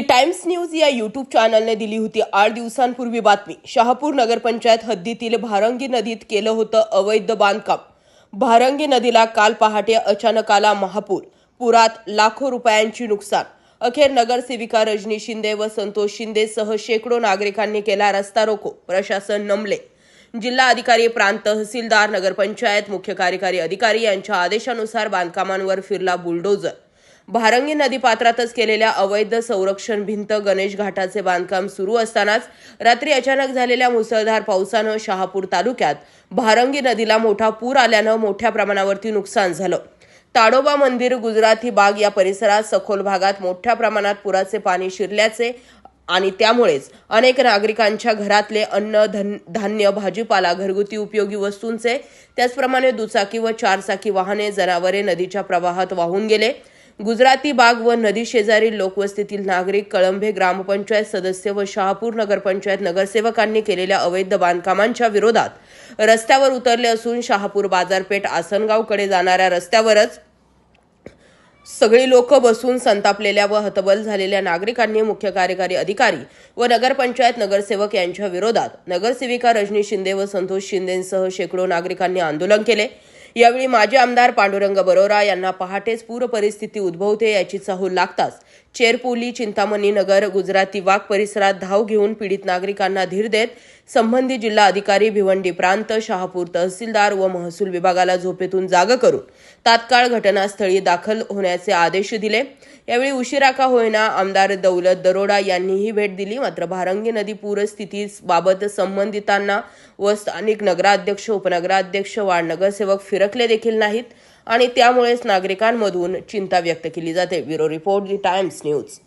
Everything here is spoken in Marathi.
दी टाइम्स न्यूज या यूट्यूब चॅनलने दिली होती 8 दिवसांपूर्वी बातमी। शहापूर नगरपंचायत हद्दीतील भारंगी नदीत केलं होतं अवैध बांधकाम। भारंगी नदीला काल पहाटे अचानक आला महापूर। पुरात लाखो रुपयांची नुकसान। अखेर नगरसेविका रजनी शिंदे व संतोष शिंदे सह शेकडो नागरिकांनी केला रस्ता रोको। प्रशासन नमले। जिल्हा अधिकारी, प्रांत तहसीलदार, नगरपंचायत मुख्य कार्यकारी अधिकारी यांच्या आदेशानुसार बांधकामांवर फिरला बुलडोजर। भारंगी नदीपात्रातच केलेल्या अवैध संरक्षण भिंत गणेश घाटाचे बांधकाम सुरू असतानाच रात्री अचानक झालेल्या मुसळधार पावसानं शहापूर तालुक्यात भारंगी नदीला मोठा पूर आल्यानं मोठ्या प्रमाणावरती नुकसान झालं। ताडोबा मंदिर, गुजराती बाग या परिसरात सखोल भागात मोठ्या प्रमाणात पुराचे पाणी शिरल्याचे आणि त्यामुळेच अनेक नागरिकांच्या घरातले अन्न, धान्य, भाजीपाला, घरगुती उपयोगी वस्तूंचे, त्याचप्रमाणे दुचाकी व चारचाकी वाहने, जनावरे नदीच्या प्रवाहात वाहून गेले। गुजराती बाग व नदी शेजारील लोकवस्तीतील नागरिक, कळंभे ग्रामपंचायत सदस्य व शहापूर नगरपंचायत नगरसेवकांनी केलेल्या अवैध बांधकामांच्या विरोधात रस्त्यावर उतरले असून शहापूर बाजारपेठ आसनगावकडे जाणाऱ्या रस्त्यावरच सगळी लोक बसून संतापलेल्या व हतबल झालेल्या नागरिकांनी मुख्य कार्यकारी अधिकारी व नगरपंचायत नगरसेवक यांच्या विरोधात नगरसेविका रजनी शिंदे व संतोष शिंदेंसह शेकडो नागरिकांनी आंदोलन केले। यावेळी माजी आमदार पांडुरंग बरोरा यांना पहाटेच पूर परिस्थिती उद्भवते याची चाहूल लागताच चेरपोली, चिंतामणी नगर, गुजराती बाग परिसरात धाव घेऊन पीडित नागरिकांना धीर देत संबंधित जिल्हा अधिकारी, भिवंडी प्रांत, शहापूर तहसीलदार व महसूल विभागाला झोपेतून जाग करून तात्काळ घटनास्थळी दाखल होण्याचे आदेश दिले। यावेळी उशिरा का होईना आमदार दौलत दरोडा यांनीही भेट दिली। मात्र भारंगी नदी पूरस्थितीबाबत संबंधितांना व स्थानिक नगराध्यक्ष, उपनगराध्यक्ष, वार्ड नगरसेवक फिरकले देखील नाहीत आणि त्यामुळेच नागरिकांमधून चिंता व्यक्त केली जाते। ब्युरो रिपोर्ट, दी टाइम्स न्यूज।